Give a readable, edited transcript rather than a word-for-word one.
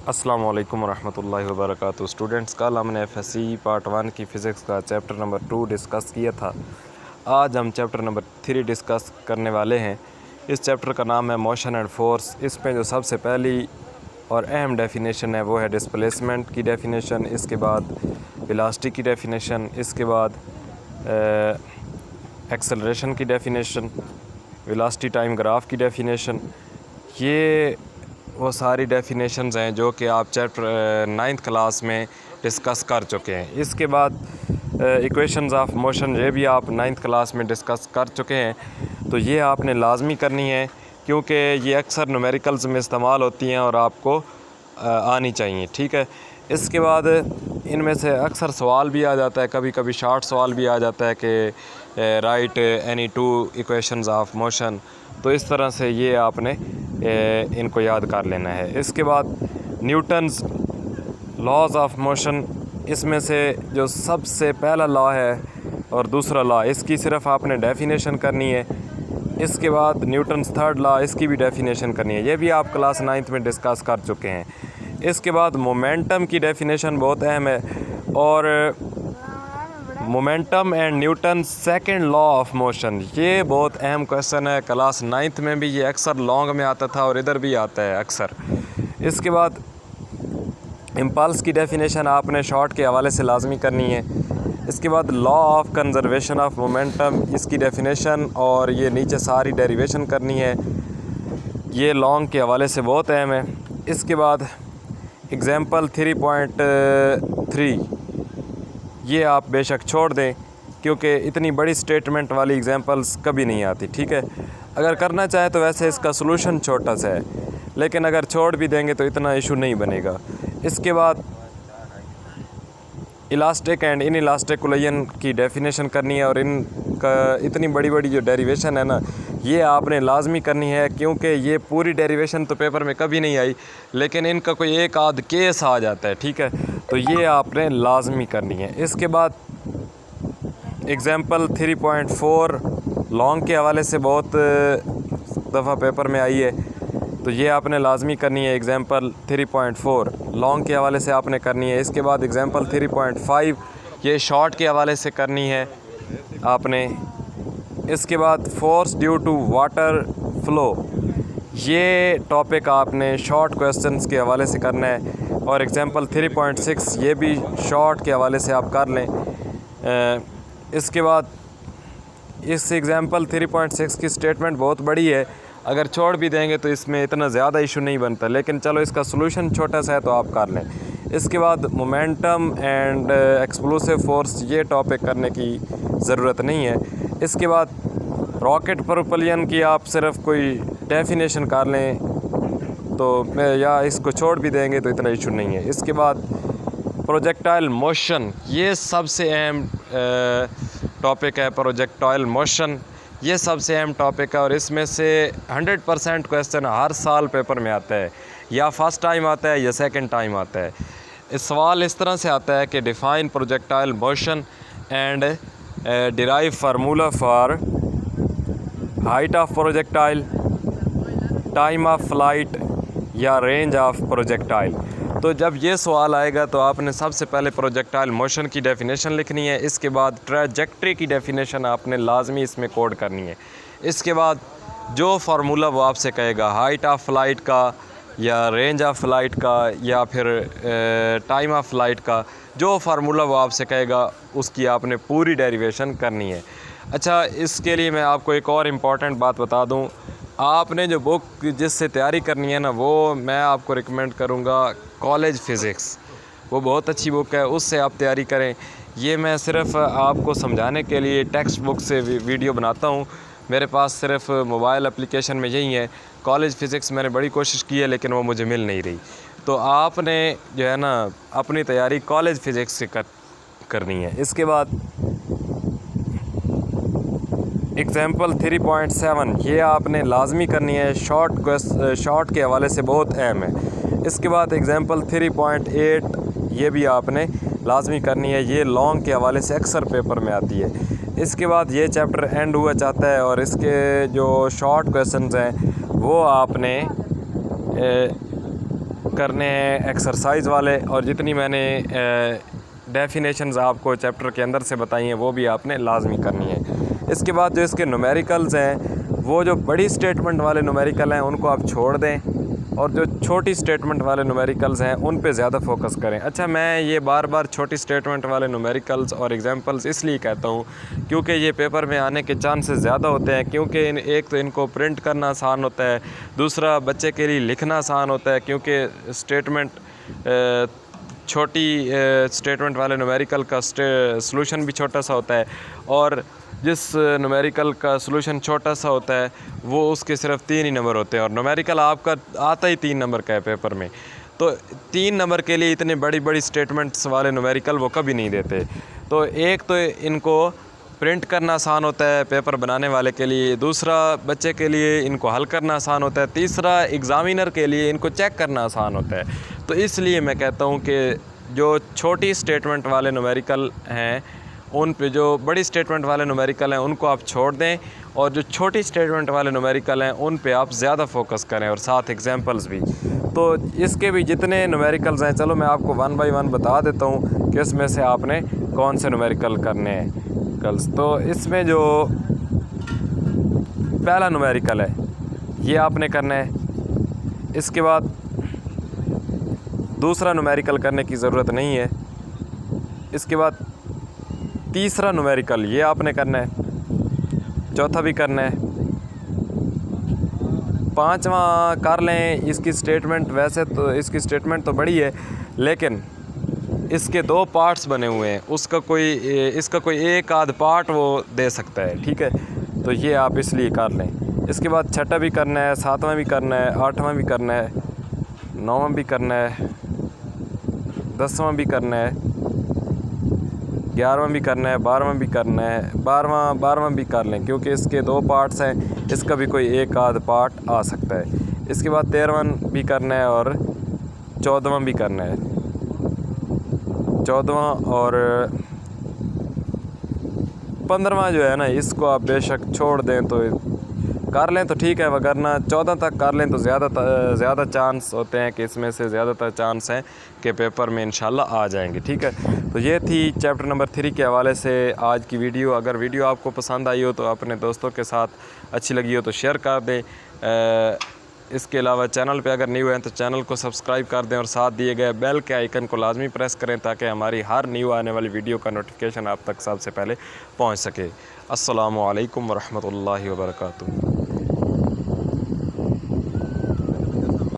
अस्सलाम वालेकुम रहमतुल्लाहि व बरकातुहू। स्टूडेंट्स, कल हमने एफएससी पार्ट 1 की फ़िज़िक्स का चैप्टर नंबर 2 डिस्कस किया था। आज हम चैप्टर नंबर 3 डिस्कस करने वाले हैं। इस चैप्टर का नाम है मोशन एंड फोर्स। इसमें जो सबसे पहली और अहम डेफिनेशन है वो है डिस्प्लेसमेंट की डेफिनेशन, इसके बाद वेलोसिटी की डेफिनेशन, इसके बाद एक्सेलरेशन की डेफिनेशन, वेलोसिटी टाइम ग्राफ की डेफिनेशन। ये वो सारी डेफिनेशंस हैं जो कि आप चैप्टर 9th क्लास में डिस्कस कर चुके हैं। इसके बाद इक्वेशंस ऑफ मोशन, ये भी आप 9th क्लास में डिस्कस कर चुके हैं। तो ये आपने लाजमी करनी है क्योंकि ये अक्सर न्यूमेरिकल्स में इस्तेमाल होती हैं और आपको आनी चाहिए, ठीक है। इसके बाद इनमें से अक्सर सवाल भी आ जाता है, कभी कभी शॉर्ट सवाल भी आ जाता है कि right any two equations of motion. तो इस तरह से ये आपने इनको याद कर लेना है। इसके बाद न्यूटन्स लॉज ऑफ मोशन, इसमें से जो सबसे पहला लॉ है और दूसरा लॉ, इसकी सिर्फ आपने डेफिनेशन करनी है। इसके बाद न्यूटन्स थर्ड लॉ, इसकी भी डेफिनेशन करनी है। ये भी आप क्लास 9th में डिस्कस कर चुके हैं। इसके बाद मोमेंटम की डेफिनेशन बहुत अहम है, और momentum and Newton second law of motion, ये बहुत अहम क्वेश्चन है। क्लास 9th में भी ये अक्सर लॉन्ग में आता था और इधर भी आता है अक्सर। इसके बाद इम्पल्स की डेफिनेशन आपने शॉर्ट के हवाले से लाजमी करनी है। इसके बाद law of conservation of momentum, इसकी डेफिनेशन और ये नीचे सारी डेरिवेशन करनी है। ये लॉन्ग के हवाले से बहुत अहम है। इसके बाद एग्ज़ाम्पल 3.3, ये आप बेशक छोड़ दें क्योंकि इतनी बड़ी स्टेटमेंट वाली एग्जांपल्स कभी नहीं आती, ठीक है। अगर करना चाहे तो वैसे इसका सलूशन छोटा सा है, लेकिन अगर छोड़ भी देंगे तो इतना इशू नहीं बनेगा। इसके बाद elastic and in elastic collision की डेफिनेशन करनी है, और इनका इतनी बड़ी बड़ी जो डेरिवेशन है ना, ये आपने लाजमी करनी है क्योंकि ये पूरी डेरिवेशन तो पेपर में कभी नहीं आई, लेकिन इनका कोई एक आध केस आ जाता है, ठीक है। तो ये आपने लाजमी करनी है। इसके बाद एग्ज़ाम्पल 3.4 लॉन्ग के हवाले से बहुत दफ़ा पेपर में आई है, तो ये आपने लाजमी करनी है। एग्ज़ाम्पल 3.4 लॉन्ग के हवाले से आपने करनी है। इसके बाद एग्ज़ाम्पल 3.5 ये शॉर्ट के हवाले से करनी है आपने। इसके बाद force due to water flow, ये टॉपिक आपने शॉर्ट क्वेश्चंस के हवाले से करना है, और एग्ज़ाम्पल 3.6 ये भी शॉर्ट के हवाले से आप कर लें। इसके बाद इस एग्ज़ाम्पल 3.6 की स्टेटमेंट बहुत बड़ी है, अगर छोड़ भी देंगे तो इसमें इतना ज़्यादा इशू नहीं बनता, लेकिन चलो इसका सलूशन छोटा सा है तो आप कर लें। इसके बाद मोमेंटम एंड एक्सप्लोसिव फोर्स, ये टॉपिक करने की ज़रूरत नहीं है। इसके बाद रॉकेट प्रोपल्शन की आप सिर्फ कोई डेफिनेशन कर लें तो या इसको छोड़ भी देंगे तो इतना इशू नहीं है। इसके बाद प्रोजेक्टाइल मोशन, ये सबसे अहम टॉपिक है। प्रोजेक्टाइल मोशन ये सबसे अहम टॉपिक है, और इसमें से 100% क्वेश्चन हर साल पेपर में आता है, या फर्स्ट टाइम आता है या सेकंड टाइम आता है। इस सवाल इस तरह से आता है कि define projectile motion and derive formula for height of projectile, time of flight या रेंज ऑफ प्रोजेक्टाइल। तो जब ये सवाल आएगा तो आपने सबसे पहले प्रोजेक्टाइल मोशन की डेफिनेशन लिखनी है। इसके बाद ट्रैजेक्टरी की डेफिनेशन आपने लाजमी इसमें कोड करनी है। इसके बाद जो फार्मूला वो आपसे कहेगा हाइट ऑफ फ्लाइट का या रेंज ऑफ फ्लाइट का या फिर टाइम ऑफ फ्लाइट का, जो फार्मूला वो आपसे कहेगा उसकी आपने पूरी डेरिवेशन करनी है। अच्छा, इसके लिए मैं आपको एक और इम्पॉर्टेंट बात बता दूं, आपने जो बुक जिससे तैयारी करनी है ना, वो मैं आपको रिकमेंड करूँगा कॉलेज फ़िज़िक्स। वो बहुत अच्छी बुक है, उससे आप तैयारी करें। ये मैं सिर्फ़ आपको समझाने के लिए टेक्स्ट बुक से वीडियो बनाता हूँ। मेरे पास सिर्फ मोबाइल एप्लीकेशन में यही है। कॉलेज फ़िज़िक्स मैंने बड़ी कोशिश की है लेकिन वो मुझे मिल नहीं रही। तो आपने जो है ना अपनी तैयारी कॉलेज फ़िज़िक्स से करनी है। इसके बाद एग्ज़ाम्पल 3.7 ये आपने लाजमी करनी है, शॉर्ट के हवाले से बहुत अहम है। इसके बाद एग्ज़ाम्पल 3.8 ये भी आपने लाजमी करनी है, ये लॉन्ग के हवाले से अक्सर पेपर में आती है। इसके बाद ये चैप्टर एंड हुआ चाहता है, और इसके जो शॉर्ट क्वेश्चंस हैं वो आपने करने हैं एक्सरसाइज वाले, और जितनी मैंने डेफिनेशंस आपको चैप्टर के अंदर से बताई हैं वो भी आपने लाजमी करनी है। इसके बाद जो इसके न्यूमेरिकल्स हैं, वो जो बड़ी स्टेटमेंट वाले न्यूमेरिकल हैं उनको आप छोड़ दें, और जो छोटी स्टेटमेंट वाले न्यूमेरिकल्स हैं उन पे ज़्यादा फोकस करें। अच्छा, मैं ये बार बार छोटी स्टेटमेंट वाले न्यूमेरिकल्स और एग्जांपल्स इसलिए कहता हूँ क्योंकि ये पेपर में आने के चांसेस ज़्यादा होते हैं, क्योंकि एक तो इनको प्रिंट करना आसान होता है, दूसरा बच्चे के लिए लिखना आसान होता है क्योंकि स्टेटमेंट छोटी स्टेटमेंट वाले न्यूमेरिकल का सॉल्यूशन भी छोटा सा होता है, और जिस न्यूमेरिकल का सॉल्यूशन छोटा सा होता है वो उसके सिर्फ 3 ही नंबर होते हैं, और न्यूमेरिकल आपका आता ही 3 नंबर का है पेपर में। तो 3 नंबर के लिए इतने बड़ी बड़ी स्टेटमेंट्स वाले न्यूमेरिकल वो कभी नहीं देते। तो एक तो इनको प्रिंट करना आसान होता है पेपर बनाने वाले के लिए, दूसरा बच्चे के लिए इनको हल करना आसान होता है, तीसरा एग्ज़ामिनर के लिए इनको चेक करना आसान होता है। तो इसलिए मैं कहता हूँ कि जो छोटी स्टेटमेंट वाले न्यूमेरिकल हैं उन पे, जो बड़ी स्टेटमेंट वाले न्यूमेरिकल हैं उनको आप छोड़ दें, और जो छोटी स्टेटमेंट वाले न्यूमेरिकल हैं उन पे आप ज़्यादा फोकस करें, और साथ एग्जांपल्स भी। तो इसके भी जितने न्यूमेरिकल्स हैं, चलो मैं आपको 1 बाय 1 बता देता हूँ कि इसमें से आपने कौन से न्यूमेरिकल करने हैं कल्स। तो इसमें जो पहला न्यूमेरिकल है ये आपने करना है, इसके बाद दूसरा न्यूमेरिकल करने की ज़रूरत नहीं है, इसके बाद तीसरा न्यूमेरिकल ये आपने करना है, चौथा भी करना है, पांचवा कर लें। इसकी स्टेटमेंट वैसे तो इसकी स्टेटमेंट तो बड़ी है, लेकिन इसके 2 पार्ट्स बने हुए हैं, इसका कोई एक आध पार्ट वो दे सकता है, ठीक है। तो ये आप इसलिए कर लें। इसके बाद छठा भी करना है, 7वां भी करना है, 8वां भी करना है, 9वां भी करना है, 10वां भी करना है, 11वां भी करना है, 12वां भी करना है, 12वां भी कर लें क्योंकि इसके 2 पार्ट्स हैं, इसका भी कोई एक आध पार्ट आ सकता है। इसके बाद 13वां भी करना है और 14वां भी करना है। 14वां और 15वां जो है ना, इसको आप बेशक छोड़ दें तो कर लें तो ठीक है, वरना 14 तक कर लें तो ज़्यादा चांस होते हैं कि इसमें से ज़्यादातर चांस हैं कि पेपर में इंशाल्लाह आ जाएंगे, ठीक है। तो ये थी चैप्टर नंबर 3 के हवाले से आज की वीडियो। अगर वीडियो आपको पसंद आई हो तो अपने दोस्तों के साथ अच्छी लगी हो तो शेयर कर दें। इसके अलावा चैनल पे अगर न्यू हैं तो चैनल को सब्सक्राइब कर दें, और साथ दिए गए बेल के आइकन को लाजमी प्रेस करें ताकि हमारी हर न्यू आने वाली वीडियो का नोटिफिकेशन आप तक सबसे पहले पहुँच सके। अस्सलामु अलैकुम वरहमतुल्लाहि वबरकातुहू।